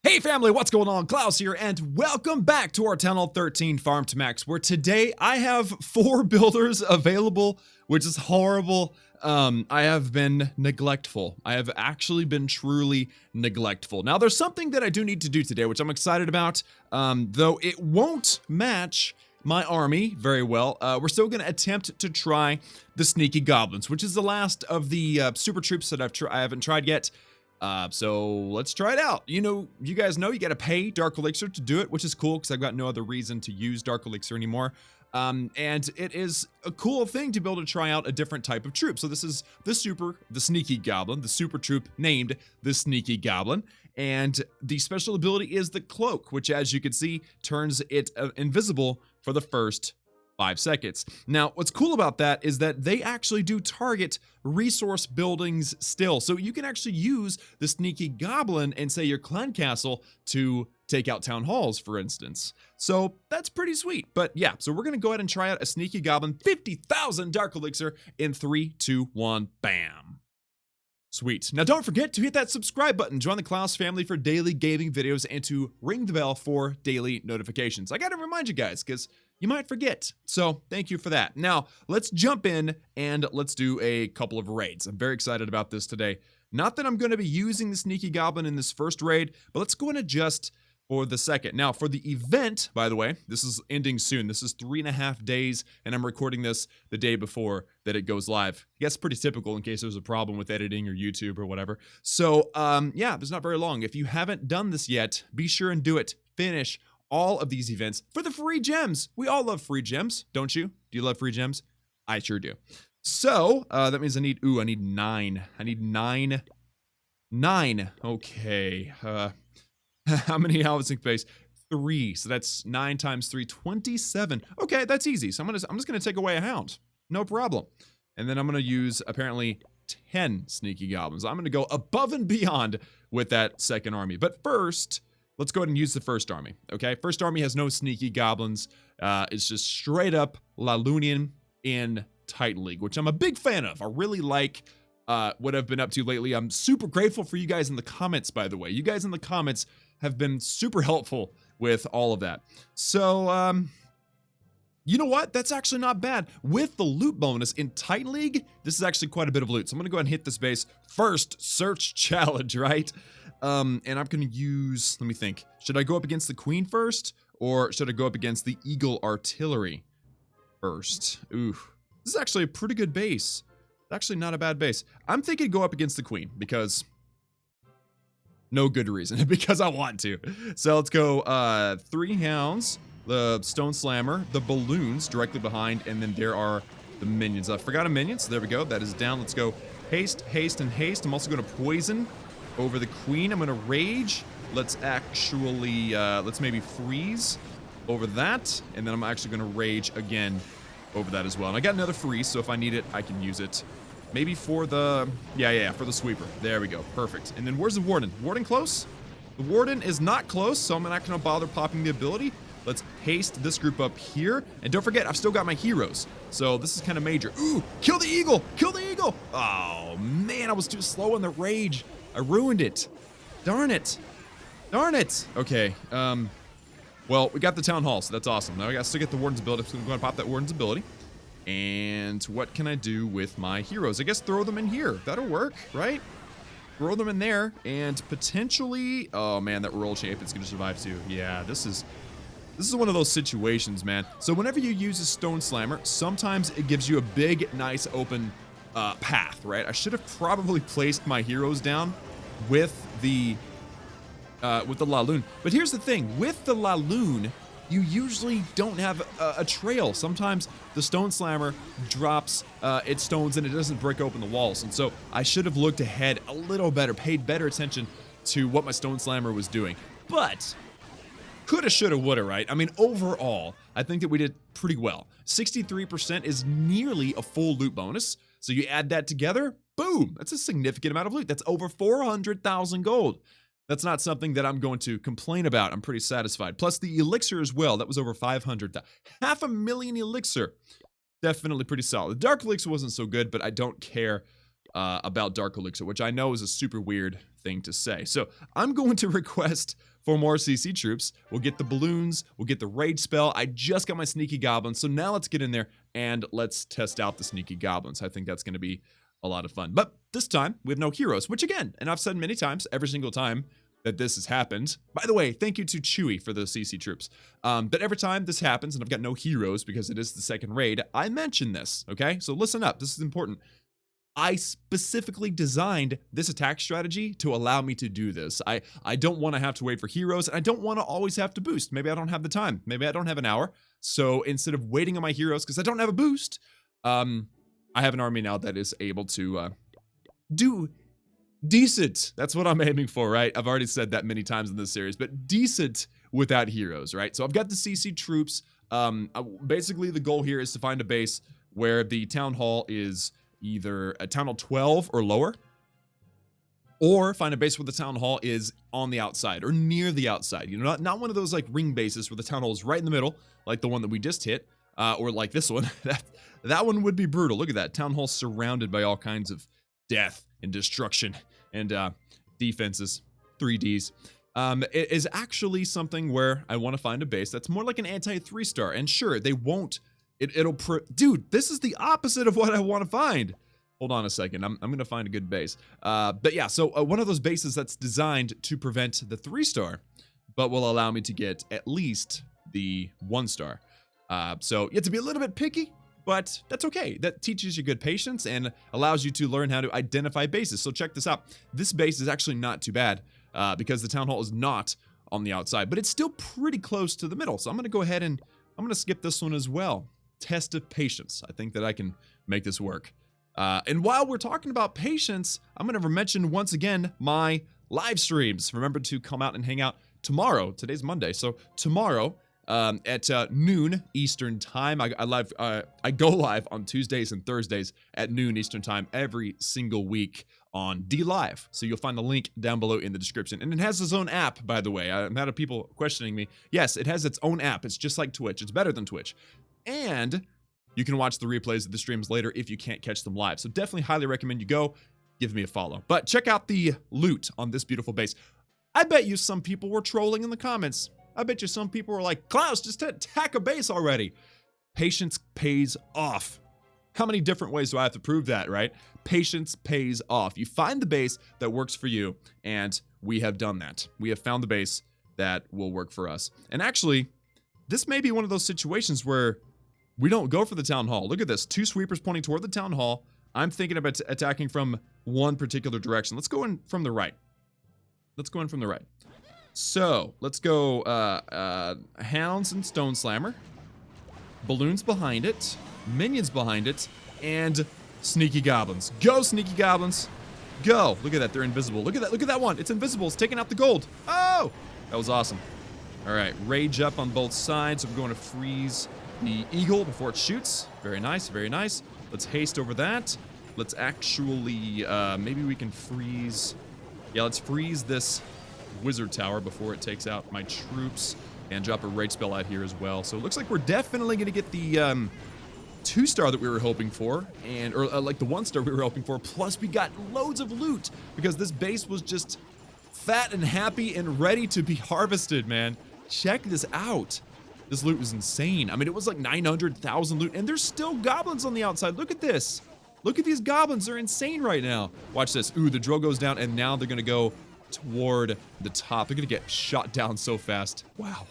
Hey family, what's going on? Klaus here, and welcome back to our TH13 Farm to Max, where today I have 4 builders available, which is horrible. I have been neglectful. I have actually been truly neglectful. Now, there's something that I do need to do today, which I'm excited about, though it won't match my army very well. We're still going to attempt to try the sneaky goblins, which is the last of the super troops that I haven't tried yet. So let's try it out. You know, you guys know you got to pay Dark Elixir to do it, which is cool because I've got no other reason to use Dark Elixir anymore. And it is a cool thing to be able to try out a different type of troop. So this is the sneaky goblin, the super troop named the sneaky goblin. And the special ability is the cloak, which, as you can see, turns it invisible for the first 5 seconds. Now, what's cool about that is that they actually do target resource buildings still. So you can actually use the sneaky goblin and say your clan castle to take out town halls, for instance. So that's pretty sweet. But yeah, so we're going to go ahead and try out a sneaky goblin, 50,000 Dark Elixir in 3, 2, 1, bam. Sweet. Now don't forget to hit that subscribe button, join the Klaus family for daily gaming videos, and to ring the bell for daily notifications. I gotta remind you guys, because you might forget. So thank you for that. Now, let's jump in and let's do a couple of raids. I'm very excited about this today. Not that I'm going to be using the sneaky goblin in this first raid, but let's go and adjust for the second. Now, for the event, by the way, this is ending soon. This is 3.5 days, and I'm recording this the day before that it goes live. I guess pretty typical in case there's a problem with editing or YouTube or whatever. So, yeah, there's not very long. If you haven't done this yet, be sure and do it. Finish all of these events for the free gems. We all love free gems, don't you? Do you love free gems? I sure do. So, that means I need 9. I need 9. 9. Okay. How many housing space? 3. So that's 9 times 3, 27. Okay, that's easy. So I'm just gonna take away a hound. No problem. And then I'm gonna use apparently 10 sneaky goblins. I'm gonna go above and beyond with that second army. But first, let's go ahead and use the first army, okay? First army has no sneaky goblins. It's just straight up Lalunian in Titan League, which I'm a big fan of. I really like what I've been up to lately. I'm super grateful for you guys in the comments, by the way. You guys in the comments have been super helpful with all of that. So, you know what? That's actually not bad. With the loot bonus in Titan League, this is actually quite a bit of loot. So I'm going to go ahead and hit this base. First search challenge, right? And I'm going to use, let me think. Should I go up against the queen first? Or should I go up against the eagle artillery first? Ooh, this is actually a pretty good base. Actually not a bad base. I'm thinking go up against the queen because no good reason, because I want to. So let's go 3 hounds, the stone slammer, the balloons directly behind, and then there are the minions. I forgot a minion, so there we go. That is down. Let's go haste, haste, and haste. I'm also going to poison over the queen. I'm going to rage. Let's actually, let's maybe freeze over that, and then I'm actually going to rage again over that as well. And I got another freeze, so if I need it, I can use it. Maybe for the, yeah, for the sweeper. There we go, perfect. And then where's the warden? Warden close? The warden is not close, so I'm not gonna bother popping the ability. Let's haste this group up here. And don't forget, I've still got my heroes. So this is kind of major. Ooh, kill the eagle, kill the eagle. Oh man, I was too slow in the rage. I ruined it. Darn it. Darn it. Okay, well, we got the town hall, so that's awesome. Now I gotta still get the warden's ability, so I'm gonna pop that warden's ability. And what can I do with my heroes? I guess throw them in here. That'll work, right? Throw them in there, and potentially, oh man, that royal champion is gonna survive too. Yeah, this is one of those situations, man. So whenever you use a stone slammer, sometimes it gives you a big, nice open path, right? I should have probably placed my heroes down with the Laloon. But here's the thing, with the Laloon, you usually don't have a trail. Sometimes the stone slammer drops its stones and it doesn't break open the walls. And so I should have looked ahead a little better, paid better attention to what my stone slammer was doing. But coulda, shoulda, woulda, right? I mean, overall, I think that we did pretty well. 63% is nearly a full loot bonus. So you add that together, boom, that's a significant amount of loot. That's over 400,000 gold. That's not something that I'm going to complain about. I'm pretty satisfied. Plus the elixir as well. That was over 500. 500,000 elixir. Definitely pretty solid. Dark elixir wasn't so good, but I don't care about dark elixir, which I know is a super weird thing to say. So I'm going to request for more CC troops. We'll get the balloons, we'll get the rage spell. I just got my sneaky goblins, so now let's get in there and let's test out the sneaky goblins. I think that's going to be a lot of fun. But this time, we have no heroes, which again, and I've said many times, every single time that this has happened. By the way, thank you to Chewy for the CC troops. But every time this happens, and I've got no heroes because it is the second raid, I mention this, okay? So listen up, this is important. I specifically designed this attack strategy to allow me to do this. I don't want to have to wait for heroes, and I don't want to always have to boost. Maybe I don't have the time. Maybe I don't have an hour. So instead of waiting on my heroes, because I don't have a boost, I have an army now that is able to do decent. That's what I'm aiming for, right? I've already said that many times in this series, but decent without heroes, right? So I've got the CC troops. Basically, the goal here is to find a base where the town hall is either a town hall 12 or lower, or find a base where the town hall is on the outside or near the outside. You know, not one of those like ring bases where the town hall is right in the middle, like the one that we just hit, or like this one. That one would be brutal. Look at that. Town hall surrounded by all kinds of death and destruction and defenses, 3Ds. It is actually something where I want to find a base that's more like an anti-3-star. And sure, they won't. Dude, this is the opposite of what I want to find. Hold on a second. I'm going to find a good base. But yeah, so one of those bases that's designed to prevent the 3-star, but will allow me to get at least the 1-star. So you have to be a little bit picky, but that's okay. That teaches you good patience and allows you to learn how to identify bases. So check this out. This base is actually not too bad because the town hall is not on the outside, but it's still pretty close to the middle. So I'm going to go ahead and I'm going to skip this one as well. Test of patience. I think that I can make this work. And while we're talking about patience, I'm going to mention once again my live streams. Remember to come out and hang out tomorrow. Today's Monday, so tomorrow at noon Eastern time. I go live on Tuesdays and Thursdays at noon Eastern time every single week on DLive. So you'll find the link down below in the description. And it has its own app, by the way. I'm out of people questioning me. Yes, it has its own app. It's just like Twitch. It's better than Twitch. And you can watch the replays of the streams later if you can't catch them live. So definitely highly recommend you go give me a follow. But check out the loot on this beautiful base. I bet you some people were trolling in the comments. I bet you some people were like, Klaus, just attack a base already. Patience pays off. How many different ways do I have to prove that, right? Patience pays off. You find the base that works for you, and we have done that. We have found the base that will work for us. And actually, this may be one of those situations where we don't go for the town hall. Look at this. 2 sweepers pointing toward the town hall. I'm thinking about attacking from one particular direction. Let's go in from the right. Let's go in from the right. So, let's go hounds and stone slammer. Balloons behind it. Minions behind it. And sneaky goblins. Go, sneaky goblins. Go. Look at that. They're invisible. Look at that. Look at that one. It's invisible. It's taking out the gold. Oh! That was awesome. All right. Rage up on both sides. We're going to freeze the eagle before it shoots. Very nice, very nice. Let's haste over that. Let's actually, maybe we can freeze. Yeah, let's freeze this wizard tower before it takes out my troops and drop a rage spell out here as well. So it looks like we're definitely going to get the 2-star that we were hoping for, or like the 1-star we were hoping for. Plus we got loads of loot because this base was just fat and happy and ready to be harvested, man. Check this out. This loot was insane. I mean, it was like 900,000 loot, and there's still goblins on the outside. Look at this. Look at these goblins. They're insane right now. Watch this. Ooh, the drill goes down, and now they're going to go toward the top. They're going to get shot down so fast. Wow.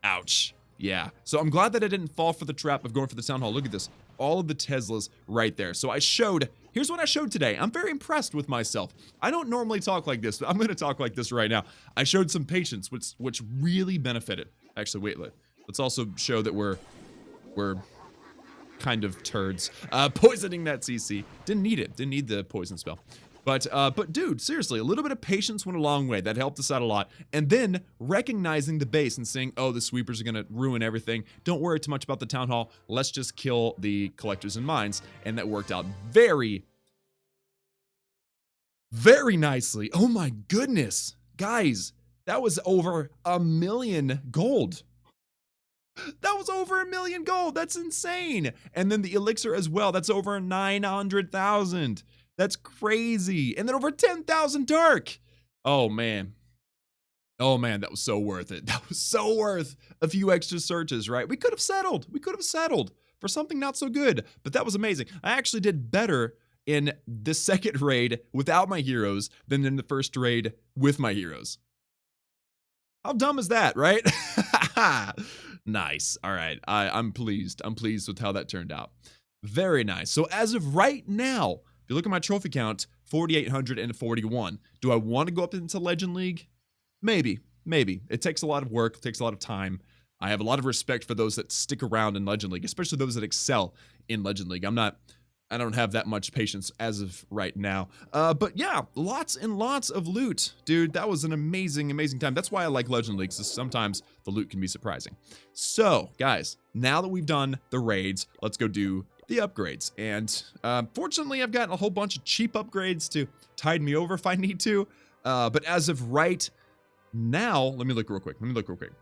Ouch. Yeah. So I'm glad that I didn't fall for the trap of going for the town hall. Look at this. All of the Teslas right there. So I showed, here's what I showed today. I'm very impressed with myself. I don't normally talk like this, but I'm going to talk like this right now. I showed some patience, which really benefited. Actually, wait. Let's also show that we're kind of turds. Poisoning that CC. Didn't need it. Didn't need the poison spell. But dude, seriously, a little bit of patience went a long way. That helped us out a lot. And then recognizing the base and saying, oh, the sweepers are going to ruin everything. Don't worry too much about the town hall. Let's just kill the collectors and mines. And that worked out very, very nicely. Oh my goodness. Guys, that was over 1 million gold. That was over 1 million gold. That's insane. And then the elixir as well. That's over 900,000. That's crazy. And then over 10,000 dark. Oh, man. Oh, man, that was so worth it. That was so worth a few extra searches, right? We could have settled. We could have settled for something not so good, but that was amazing. I actually did better in the second raid without my heroes than in the first raid with my heroes. How dumb is that, right? Nice. All right. I'm pleased. I'm pleased with how that turned out. Very nice. So as of right now, if you look at my trophy count, 4,841. Do I want to go up into Legend League? Maybe. Maybe. It takes a lot of work. It takes a lot of time. I have a lot of respect for those that stick around in Legend League, especially those that excel in Legend League. I don't have that much patience as of right now. But yeah, lots and lots of loot. Dude, that was an amazing, amazing time. That's why I like Legend League, because sometimes the loot can be surprising. So, guys, now that we've done the raids, let's go do the upgrades. And fortunately, I've got a whole bunch of cheap upgrades to tide me over if I need to. But as of right now, let me look real quick.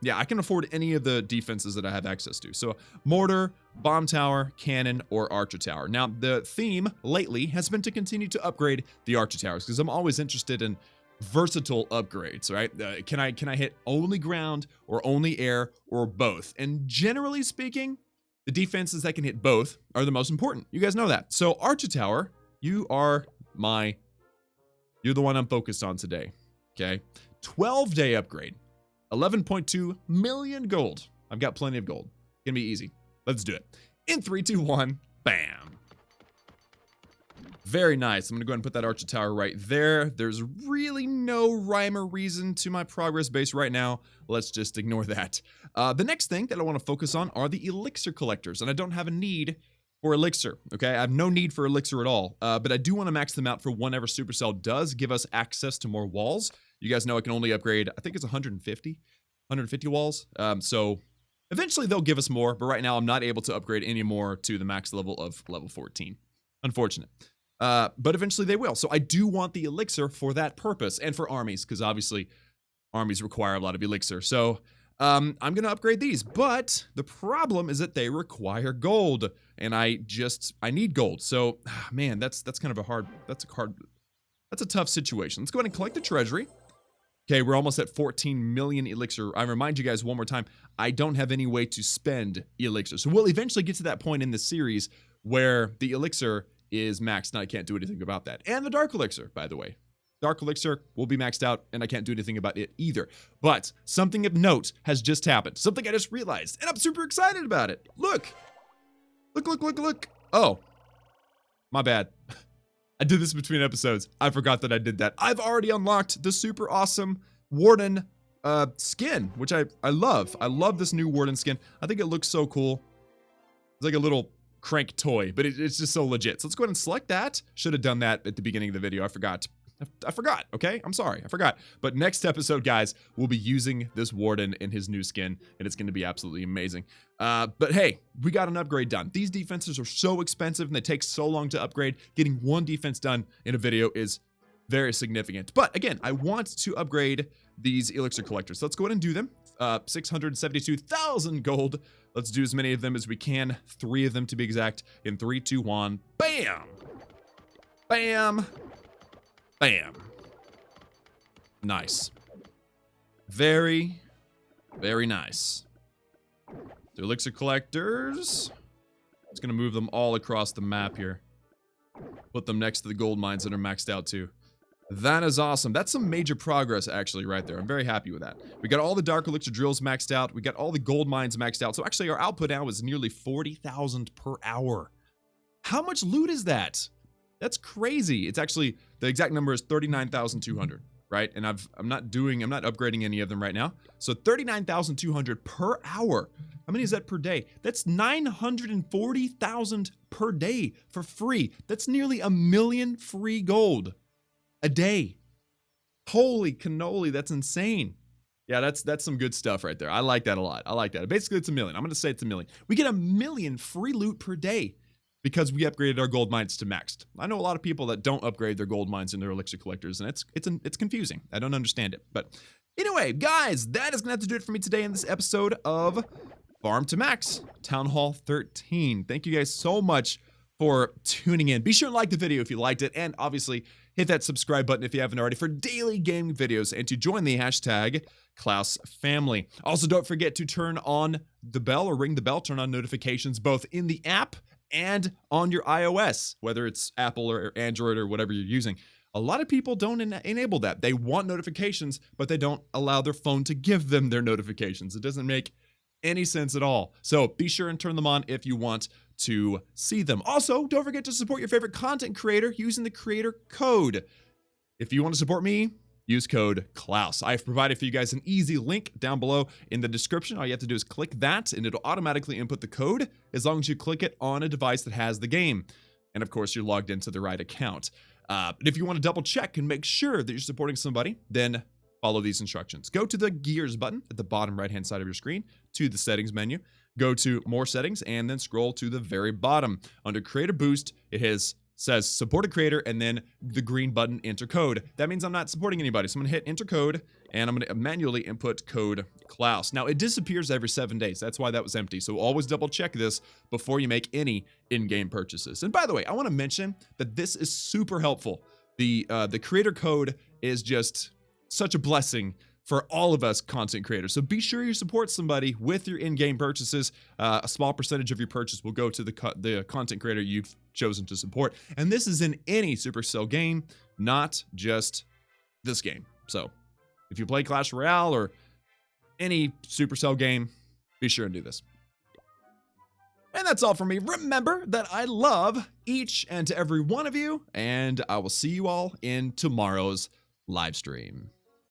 Yeah, I can afford any of the defenses that I have access to. So mortar, bomb tower, cannon, or archer tower. Now, the theme lately has been to continue to upgrade the archer towers because I'm always interested in versatile upgrades, right? Can I hit only ground or only air or both? And generally speaking, the defenses that can hit both are the most important. You guys know that. So archer tower, you're the one I'm focused on today. Okay. 12-day upgrade, 11.2 million gold. I've got plenty of gold. Gonna be easy. Let's do it. In 3, 2, 1, bam. Very nice. I'm gonna go ahead and put that archer tower right there. There's really no rhyme or reason to my progress base right now. Let's just ignore that. The next thing that I want to focus on are the elixir collectors, and I don't have a need for elixir, okay? I have no need for elixir at all, but I do want to max them out for whenever Supercell does give us access to more walls. You guys know I can only upgrade, I think it's 150 walls. So eventually they'll give us more, but right now I'm not able to upgrade any more to the max level of level 14. Unfortunate. But eventually they will. So I do want the elixir for that purpose and for armies, because obviously armies require a lot of elixir. So I'm going to upgrade these, but the problem is that they require gold, and I need gold. So, man, that's kind of that's a tough situation. Let's go ahead and collect the treasury. Okay, we're almost at 14 million elixir. I remind you guys one more time, I don't have any way to spend elixir. So we'll eventually get to that point in the series where the elixir is maxed and I can't do anything about that. And the dark elixir, by the way. Dark elixir will be maxed out and I can't do anything about it either. But something of note has just happened. Something I just realized and I'm super excited about it. Look. Look. Oh, my bad. I did this between episodes. I forgot that I did that. I've already unlocked the super awesome Warden skin, which I love. I love this new Warden skin. I think it looks so cool. It's like a little crank toy, but it's just so legit. So let's go ahead and select that. Should have done that at the beginning of the video. I forgot, okay? I'm sorry, I forgot. But next episode, guys, we'll be using this Warden in his new skin, and it's going to be absolutely amazing. But hey, we got an upgrade done. These defenses are so expensive, and they take so long to upgrade. Getting one defense done in a video is very significant. But again, I want to upgrade these elixir collectors. So let's go ahead and do them. 672,000 gold. Let's do as many of them as we can. 3 of them to be exact. In 3, 2, 1. Bam! Bam! Bam. Nice. Very, very nice. The elixir collectors. Just gonna move them all across the map here. Put them next to the gold mines that are maxed out too. That is awesome. That's some major progress actually right there. I'm very happy with that. We got all the dark elixir drills maxed out. We got all the gold mines maxed out. So actually our output now is nearly 40,000 per hour. How much loot is that? That's crazy. It's actually, the exact number is 39,200, right? And I'm not upgrading any of them right now. So 39,200 per hour. How many is that per day? That's 940,000 per day for free. That's nearly 1 million free gold a day. Holy cannoli, that's insane. Yeah, that's some good stuff right there. I like that a lot. I like that. Basically, it's 1 million. I'm going to say it's 1 million. We get 1 million free loot per day because we upgraded our gold mines to maxed. I know a lot of people that don't upgrade their gold mines and their elixir collectors, and it's confusing. I don't understand it. But anyway, guys, that is going to have to do it for me today in this episode of Farm to Max Town Hall 13. Thank you guys so much for tuning in. Be sure to like the video if you liked it, and obviously hit that subscribe button if you haven't already for daily gaming videos and to join the hashtag Klaus family. Also, don't forget to turn on the bell or ring the bell, turn on notifications both in the app and on your iOS, whether it's Apple or Android or whatever you're using. A lot of people don't enable that. They want notifications, but they don't allow their phone to give them their notifications. It doesn't make any sense at all. So be sure and turn them on if you want to see them. Also, don't forget to support your favorite content creator using the creator code. If you want to support me, use code Klaus. I've provided for you guys an easy link down below in the description. All you have to do is click that and it'll automatically input the code as long as you click it on a device that has the game. And of course, you're logged into the right account. But if you want to double check and make sure that you're supporting somebody, then follow these instructions. Go to the gears button at the bottom right-hand side of your screen, to the settings menu, go to more settings, and then scroll to the very bottom. Under Creator Boost, it says support a creator and then the green button enter code. That means I'm not supporting anybody. So I'm gonna hit enter code and I'm gonna manually input code Klaus. Now it disappears every 7 days. That's why that was empty. So always double check this before you make any in-game purchases. And by the way, I wanna mention that this is super helpful. The creator code is just such a blessing for all of us content creators. So be sure you support somebody with your in-game purchases. A small percentage of your purchase will go to the content creator you've chosen to support. And this is in any Supercell game, not just this game. So if you play Clash Royale or any Supercell game, be sure and do this. And that's all from me. Remember that I love each and every one of you, and I will see you all in tomorrow's live stream.